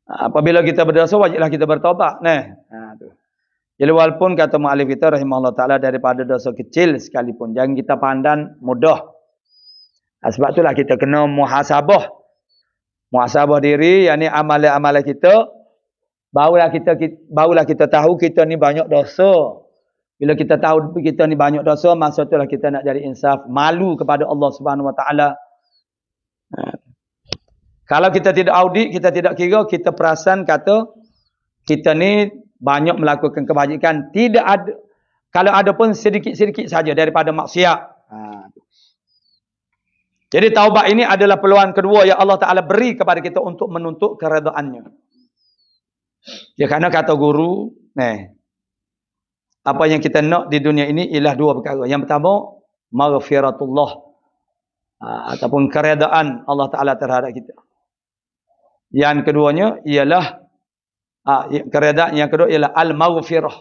S1: Apabila kita berdosa wajiblah kita bertaubat. Jadi walaupun kata muallif kita rahimahullah taala daripada dosa kecil sekalipun jangan kita pandang mudah. Sebab itulah kita kena muhasabah. Muhasabah diri, yakni amalan-amalan kita, barulah kita tahu kita ni banyak dosa. Bila kita tahu kita ni banyak dosa, masa itulah kita nak jadi insaf, malu kepada Allah Subhanahu Wa Taala. Kalau kita tidak audit, kita tidak kira, kita perasan kata kita ni banyak melakukan kebajikan, tidak ada, kalau ada pun sedikit-sedikit saja daripada maksiat. Jadi taubat ini adalah peluang kedua yang Allah Ta'ala beri kepada kita untuk menuntut keredaannya. Ya, kerana kata guru, apa yang kita nak di dunia ini ialah dua perkara. Yang pertama, maghfiratullah, ataupun keredaan Allah Ta'ala terhadap kita. Yang keduanya ialah keredaan yang kedua ialah al-maghfirah,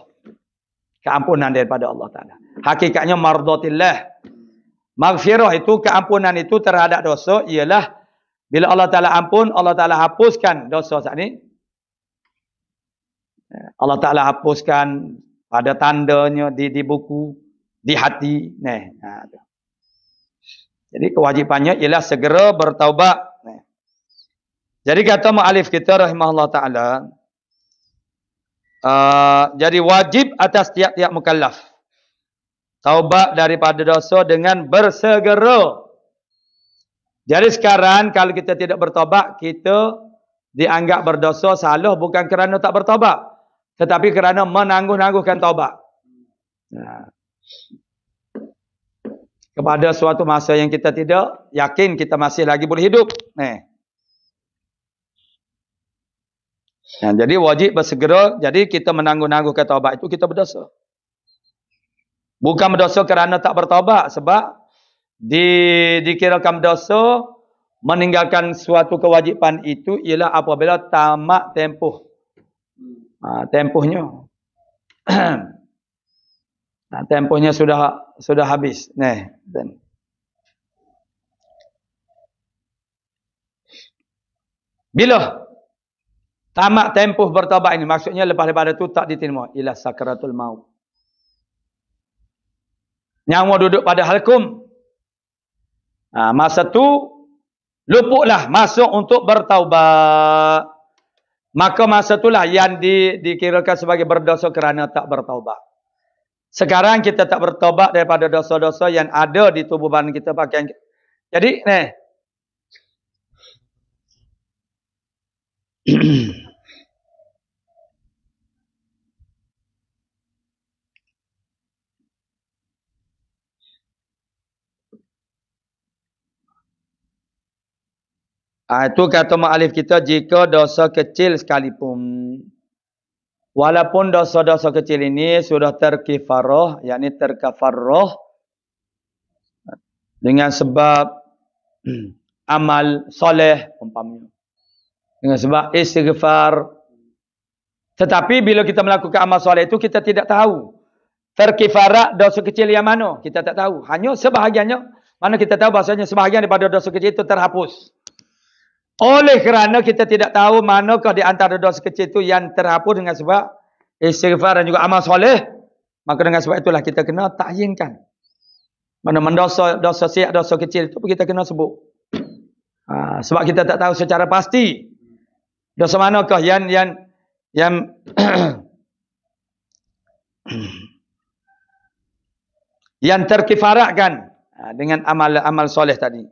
S1: keampunan daripada Allah Ta'ala. Hakikatnya mardatillah. Maghfirah itu, keampunan itu terhadap dosa ialah bila Allah Ta'ala ampun, Allah Ta'ala hapuskan dosa saat ini. Allah Ta'ala hapuskan pada tandanya di buku, di hati. Jadi kewajipannya ialah segera bertaubat. Jadi kata mu'alif kita rahimahullah ta'ala, jadi wajib atas tiap-tiap mukallaf taubat daripada dosa dengan bersegera. Jadi sekarang kalau kita tidak bertaubat, kita dianggap berdosa, salah bukan kerana tak bertaubat, tetapi kerana menangguh-nangguhkan taubat. Kepada suatu masa yang kita tidak yakin kita masih lagi boleh hidup. Jadi wajib bersegera. Jadi kita menangguh-nangguhkan taubat itu kita berdosa. Bukan berdosa kerana tak bertaubat, sebab dikirakan dosa meninggalkan suatu kewajipan itu ialah apabila tamat tempoh. Tempohnya. Nah, tempohnya sudah habis. Nah, dan bila tamat tempoh bertaubat ini, maksudnya lepas daripada itu tak diterima, ialah sakaratul maut. Nyawa duduk pada halkum. Masa tu luputlah masuk untuk bertaubat. Maka masa itulah yang dikirakan sebagai berdosa kerana tak bertaubat. Sekarang kita tak bertaubat daripada dosa-dosa yang ada di tubuh badan kita pakaian. Jadi, itu kata mu'alif kita, jika dosa kecil sekalipun. Walaupun dosa-dosa kecil ini sudah terkifarah, yakni terkafarah dengan sebab amal soleh umpamanya. Dengan sebab istighfar. Tetapi bila kita melakukan amal soleh itu kita tidak tahu terkifarah dosa kecil yang mana, kita tak tahu. Hanya sebahagiannya, mana kita tahu bahasanya sebahagian daripada dosa kecil itu terhapus. Oleh kerana kita tidak tahu manakah di antara dosa kecil itu yang terhapus dengan sebab istighfar dan juga amal soleh, maka dengan sebab itulah kita kena takyinkan. Mana dosa siap, dosa kecil itu kita kena sebut. Sebab kita tak tahu secara pasti dosa manakah yang yang terkifaratkan dengan amal soleh tadi.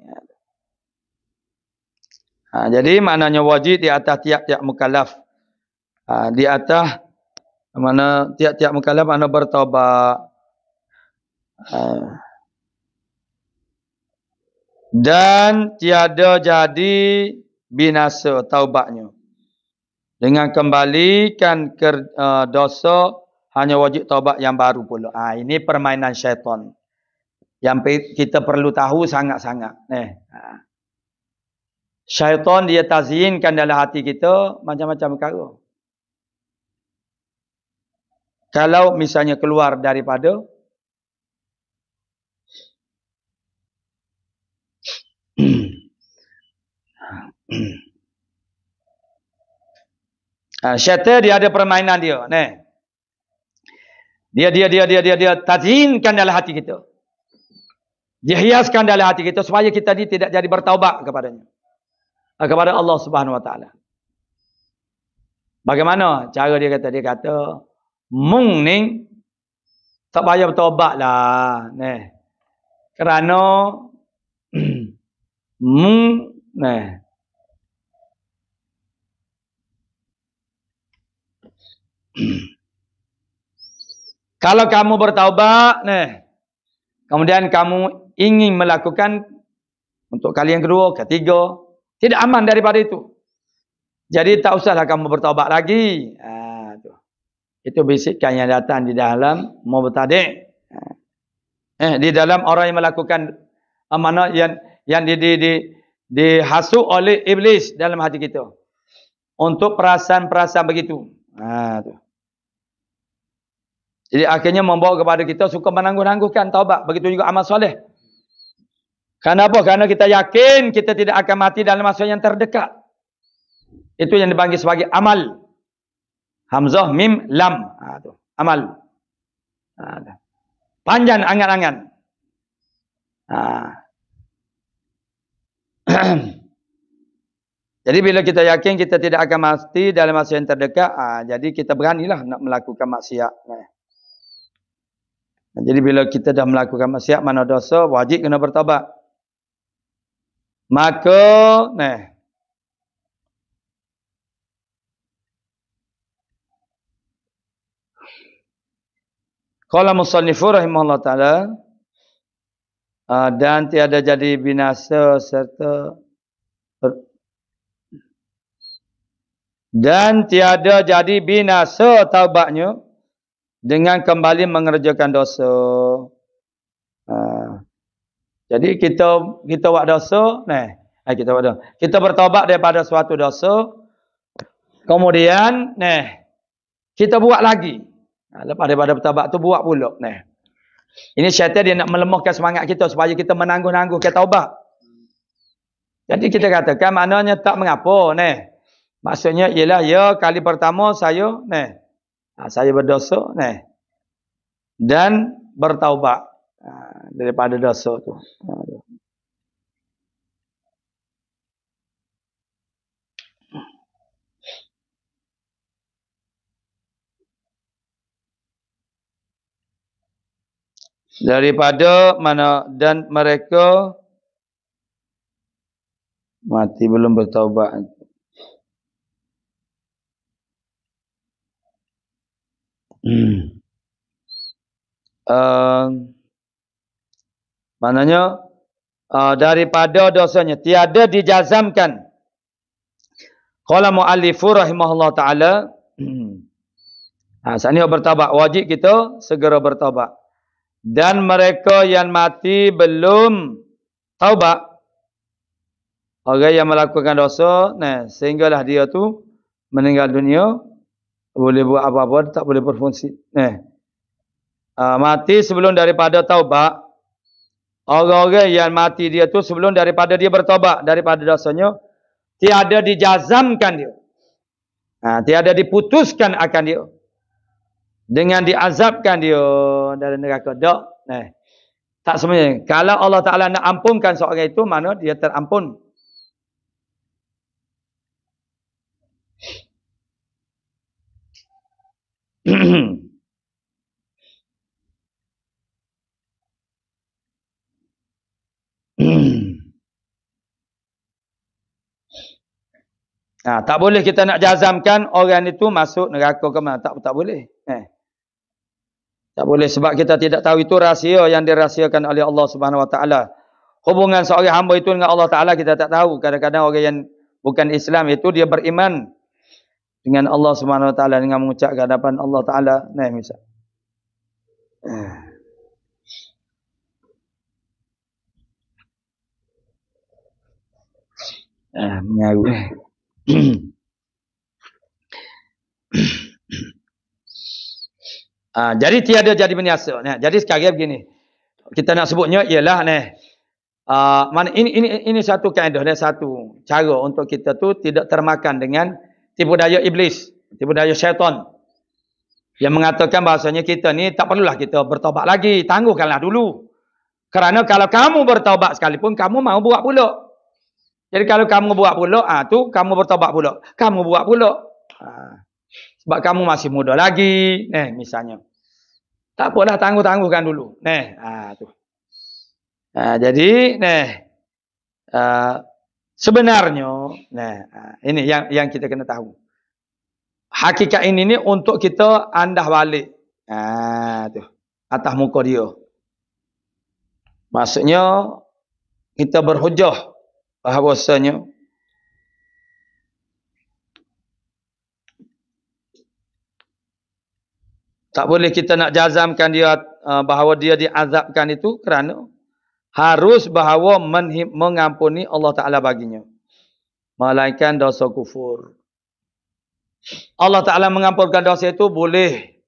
S1: Jadi maknanya wajib di atas tiap-tiap mukallaf. Di atas mana tiap-tiap mukallaf mana bertaubat. Dan tiada jadi binasa taubatnya. Dengan kembalikan dosa, hanya wajib taubat yang baru pula. Ini permainan syaitan. Yang kita perlu tahu sangat-sangat. Syaitan dia tazyinkan dalam hati kita macam-macam perkara. Kalau misalnya keluar daripada syaitan dia ada permainan dia. Dia tazyinkan dalam hati kita. Dia hiaskan dalam hati kita supaya kita ni tidak jadi bertaubat kepadanya. Kepada Allah Subhanahu Wa Taala. Bagaimana cara dia kata? Dia kata, mung ni tak payah bertaubat lah. Kerana mung kalau kamu bertaubat, kemudian kamu ingin melakukan untuk kali yang kedua, ketiga, tidak aman daripada itu. Jadi tak usahlah kamu bertaubat lagi. Itu bisikan yang datang di dalam mubtadi'. Di dalam orang yang melakukan amanah yang dihasut oleh iblis dalam hati kita. Untuk perasaan-perasaan begitu. Jadi akhirnya membawa kepada kita suka menangguh-nangguhkan taubat. Begitu juga amal soleh. Kenapa? Karena kita yakin kita tidak akan mati dalam masa yang terdekat. Itu yang dipanggil sebagai amal. Hamzah, mim, lam. Amal. Panjang angan-angan. Jadi bila kita yakin kita tidak akan mati dalam masa yang terdekat, jadi kita beranilah nak melakukan maksiat. Jadi bila kita dah melakukan maksiat, mana dosa, wajib kena bertaubat. Maka, qala musannifu rahimahullah ta'ala, dan tiada jadi binasa serta dan tiada jadi binasa taubatnya dengan kembali mengerjakan dosa. Jadi kita buat dosa, kita bertaubat daripada suatu dosa, kemudian kita buat lagi. Lepas daripada bertaubat tu buat pula. Ini syaitan dia nak melemahkan semangat kita supaya kita menangguh-nangguh ke taubat. Jadi kita katakan maknanya tak mengapa, neh. Maksudnya ialah ya kali pertama saya saya berdosa dan bertaubat daripada dosa tu. Daripada mana dan mereka mati belum bertaubat. Maknanya daripada dosanya tiada dijazamkan. Qala muallifu rahimahullah taala saat bertaubat wajib kita segera bertaubat. Dan mereka yang mati belum taubat, orang yang melakukan dosa, sehinggalah dia tu meninggal dunia, boleh buat apa-apa, tak boleh berfungsi. Mati sebelum daripada taubat, orang-orang yang mati dia tu sebelum daripada dia bertaubat daripada dosanya, tiada dijazamkan dia. Tiada diputuskan akan dia. Dengan diazabkan dia dalam neraka. Tak sebenarnya. Kalau Allah Ta'ala nak ampunkan seorang itu, mana dia terampun. Tak boleh kita nak jazamkan orang itu masuk neraka ke mana. Tak boleh. Tak boleh sebab kita tidak tahu itu rahsia yang dirahsiakan oleh Allah Subhanahu Wa Taala. Hubungan seorang hamba itu dengan Allah Taala kita tak tahu. Kadang-kadang orang yang bukan Islam itu dia beriman dengan Allah Subhanahu Wa Taala dengan mengucap ke hadapan Allah Taala. Misal. Mengaruh. Jadi tiada jadi binasa. Jadi sekarang begini. Kita nak sebutnya ialah mana ini satu kaedah dan satu cara untuk kita tu tidak termakan dengan tipu daya iblis, tipu daya syaitan. Yang mengatakan bahasanya kita ni tak perlulah kita bertaubat lagi, tangguhkanlah dulu. Kerana kalau kamu bertaubat sekalipun kamu mau buat pula. Jadi kalau kamu buat pula, tu kamu bertaubat pula. Kamu buat pula. Sebab kamu masih muda lagi, misalnya. Tak apalah, tangguh-tangguhkan dulu. Tu. Jadi, sebenarnya, ini yang kita kena tahu. Hakikat ini ni untuk kita andah balik. Tu. Atas muka dia. Maksudnya, kita berhujah bahawasanya tak boleh kita nak jazamkan dia bahawa dia diazabkan itu kerana harus bahawa mengampuni Allah Ta'ala baginya. Melainkan dosa kufur. Allah Ta'ala mengampunkan dosa itu boleh.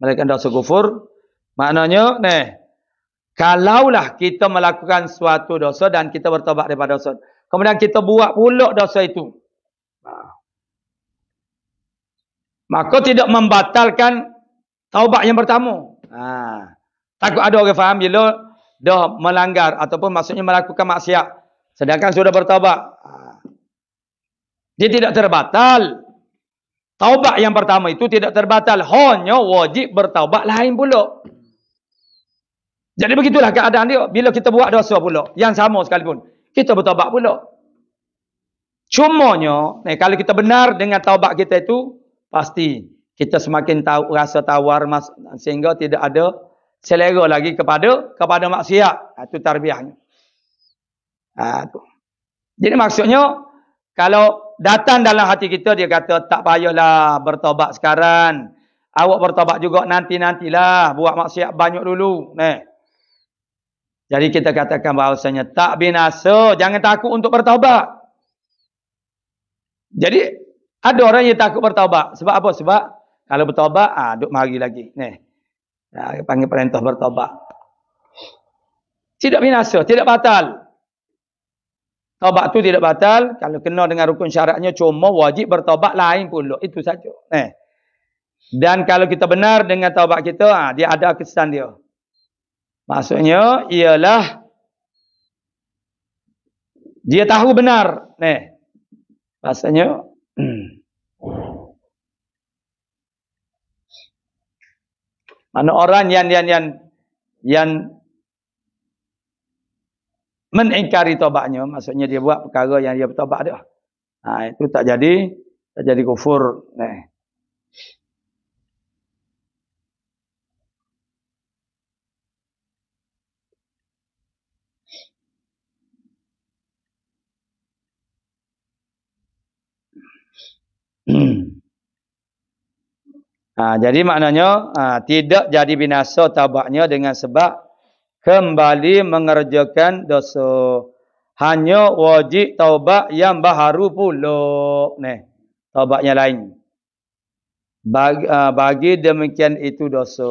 S1: Melainkan dosa kufur. Maknanya, kalaulah kita melakukan suatu dosa dan kita bertobat daripada dosa. Kemudian kita buat pula dosa itu. Maka tidak membatalkan taubat yang pertama. Takut ada orang faham bila dah melanggar ataupun maksudnya melakukan maksiat. Sedangkan sudah bertaubat. Dia tidak terbatal. Taubat yang pertama itu tidak terbatal. Hanya wajib bertaubat lain pula. Jadi begitulah keadaan dia. Bila kita buat dosa pula. Yang sama sekalipun. Kita bertaubat pula. Cumanya. Kalau kita benar dengan taubat kita itu. Pasti. Kita semakin tahu rasa tawar. Sehingga tidak ada selera lagi kepada maksiat. Itu tarbiahnya. Jadi maksudnya. Kalau datang dalam hati kita. Dia kata tak payahlah bertaubat sekarang. Awak bertaubat juga nanti-nantilah. Buat maksiat banyak dulu. Jadi kita katakan bahawasanya tak binasa, jangan takut untuk bertaubat. Jadi ada orang yang takut bertaubat. Sebab apa? Sebab kalau bertaubat, duk mari lagi. Panggil perintah bertaubat. Tidak binasa, tidak batal. Taubat tu tidak batal. Kalau kena dengan rukun syaratnya, cuma wajib bertaubat lain pula. Itu saja. Dan kalau kita benar dengan taubat kita, dia ada kesan dia. Maksudnya, ialah dia tahu benar. Maksudnya, mana orang yang mengingkari taubatnya, maksudnya dia buat perkara yang dia bertaubat dah. Itu tak jadi kufur. Jadi maknanya tidak jadi binasa taubatnya dengan sebab kembali mengerjakan dosa. Hanya wajib taubat yang baharu pula. Taubatnya lain. Bagi demikian itu dosa.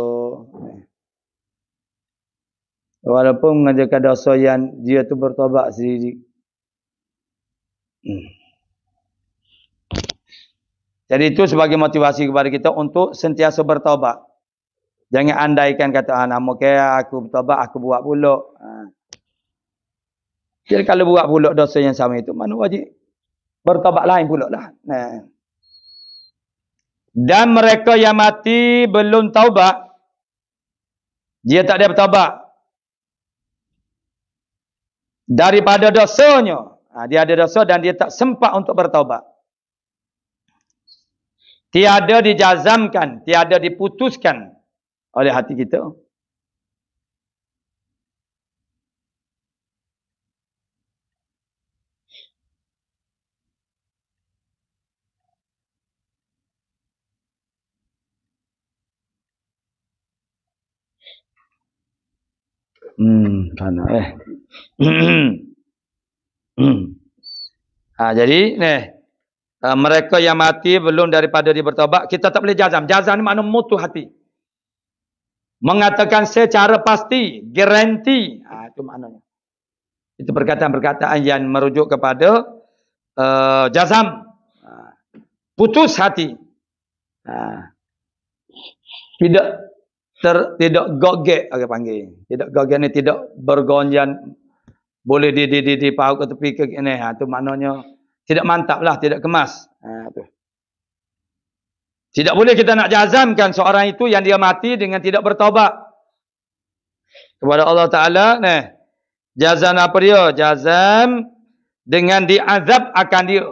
S1: Walaupun mengerjakan dosa yang dia tu bertaubat sendiri. Jadi itu sebagai motivasi kepada kita untuk sentiasa bertaubat. Jangan andaikan kata nama kaya aku bertaubat, aku buat pula. Jadi kalau buat pula dosa yang sama itu, mana wajib bertaubat lain pula lah. Dan mereka yang mati belum taubat, dia tak ada bertaubat daripada dosanya. Dia ada dosa dan dia tak sempat untuk bertaubat. Tiada dijazamkan, tiada diputuskan oleh hati kita. Jadi mereka yang mati belum daripada dia bertaubat, kita tak boleh jazam. Jazam ni makna mutu hati. Mengatakan secara pasti, garanti. Itu maknanya. Itu perkataan-perkataan yang merujuk kepada jazam. Putus hati. Tidak gogek, aku panggil. Tidak gogek ni tidak bergonjang, boleh dipauk ke tepi ke ini. Itu maknanya tidak mantap lah, tidak kemas. Tidak boleh kita nak jazamkan seorang itu yang dia mati dengan tidak bertaubat kepada Allah Ta'ala. Jazam apa dia? Jazam dengan diazab akan dia.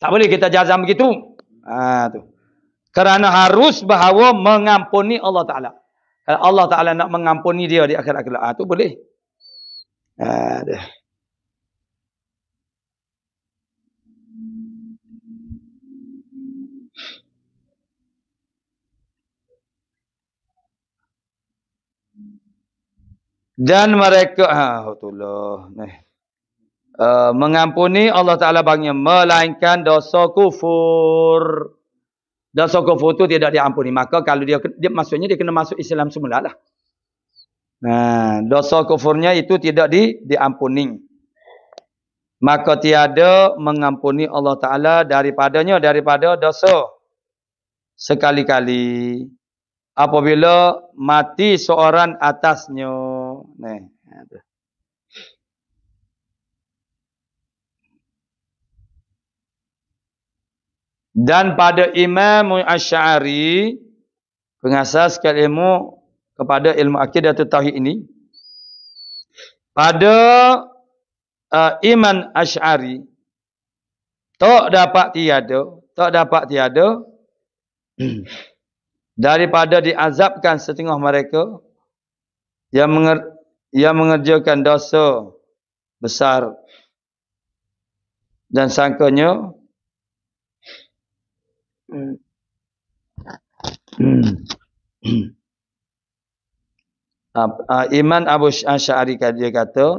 S1: Tak boleh kita jazam begitu. Tu. Kerana harus bahawa mengampuni Allah Ta'ala. Kalau Allah Ta'ala nak mengampuni dia di akhirat-akhirat, itu boleh. Dan mereka mengampuni Allah Ta'ala bangnya, melainkan dosa kufur. Dosa kufur itu tidak diampuni. Maka kalau dia maksudnya dia kena masuk Islam semula lah. Dosa kufurnya itu tidak diampuni. Maka tiada mengampuni Allah Ta'ala daripada dosa sekali-kali. Apabila mati seorang atasnya. Dan pada Imam Asy'ari, pengasaskan ilmu kepada ilmu akidah atau tauhid ini, pada Imam Asy'ari tak dapat tiada daripada diazabkan setengah mereka yang mengerjakan dosa besar dan sangkanya Imam Abu Asy'ari dia kata,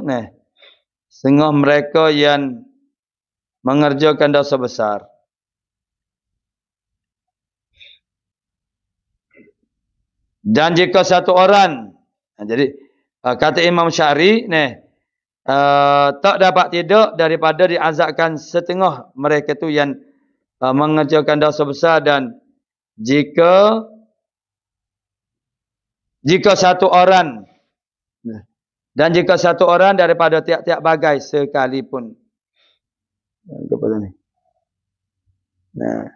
S1: setengah mereka yang mengerjakan dosa besar Dan jika satu orang, jadi kata Imam Syari, tak dapat tidak daripada diazabkan setengah mereka tu yang mengerjakan dosa besar. Dan jika satu orang, dan jika satu orang daripada tiap-tiap bagai sekalipun. Kepada ni. Nah.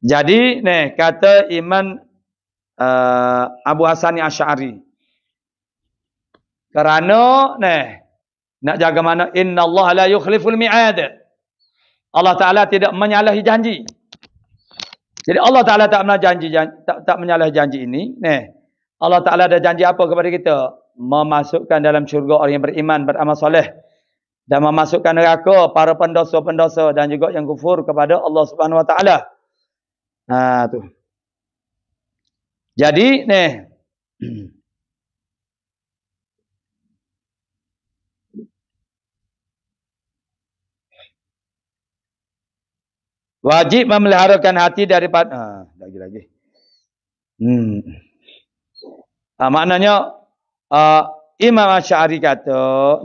S1: Jadi kata Imam Abu Hasan Asy'ari, kerana nak jaga mana, innallaha la yukhliful mi'ad. Allah Taala tidak menyalahi janji. Jadi Allah Taala tak menyalahi janji ini. Allah Taala ada janji apa kepada kita? Memasukkan dalam syurga orang yang beriman, beramal soleh, dan memasukkan neraka para pendosa-pendosa dan juga yang kufur kepada Allah Subhanahu Wa Taala. Tu. Jadi wajib memeliharakan hati daripada lagi. Maknanya Imam Asy'ari kata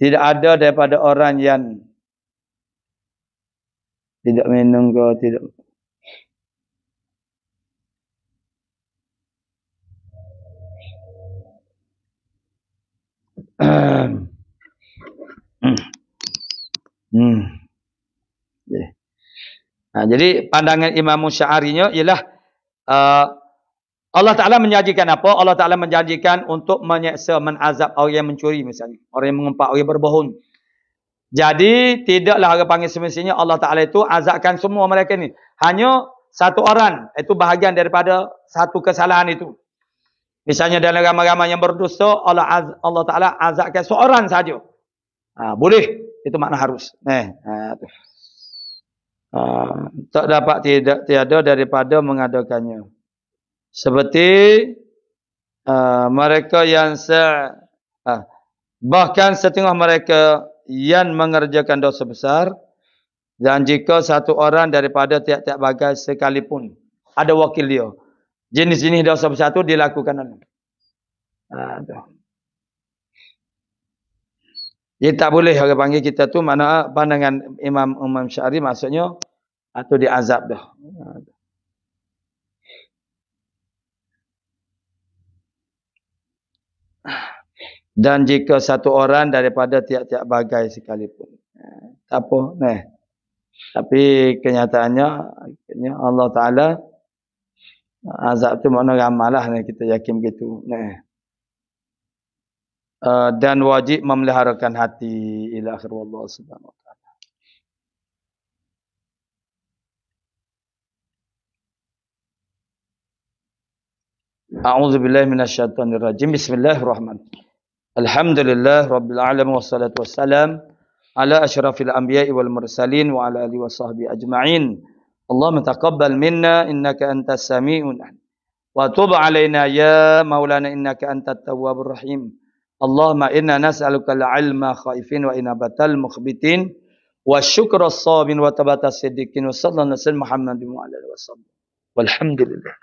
S1: tidak ada daripada orang yang tidak minum ke tidak jadi pandangan Imam Sya'arinya ialah Allah Ta'ala menjanjikan apa? Allah Ta'ala menjanjikan untuk menyeksa, menazab orang yang mencuri misalnya, orang yang mengumpat, orang yang berbohong. Jadi tidaklah orang panggil semestinya Allah Ta'ala itu azabkan semua mereka ni. Hanya satu orang, itu bahagian daripada satu kesalahan itu. Misalnya dalam ramai-ramai yang berdosa, Allah Ta'ala azabkan seorang saja. Boleh. Itu makna harus. Tak dapat tiada daripada mengadakannya. Seperti mereka yang bahkan setengah mereka yang mengerjakan dosa besar, dan jika satu orang daripada tiap-tiap bagai sekalipun ada wakil dia, jenis-jenis dosa besar itu dilakukan oleh. Jadi tak boleh orang panggil kita tu, mana pandangan Imam Sya'ari maksudnya atau diazab dah. Dan jika satu orang daripada tiap-tiap bagai sekalipun. Tak apa. Tapi kenyataannya Allah Ta'ala azab tu makna ramalah kita yakin begitu. Dan wajib memeliharakan hati ila akhir wallahu subhanahu wa ta'ala. A'udzu billahi minasyaitonir rajim. Bismillahirrahmanirrahim. Alhamdulillah rabbil alamin wassalatu wassalam ala asyrafil anbiya'i wal mursalin wa ala alihi washabbihi ajma'in. Allahumma taqabbal minna innaka antas sami'un wa tub 'alaina ya maulana innaka antat tawwabur rahim. Allahumma inna nas'aluka al-'ilma khaifin wa inabatal mukhbitin wa syukra as-sabin wa tabata as-siddiqin wa sallallahu alaihi Muhammadin wa alihi wasallam. Walhamdulillah.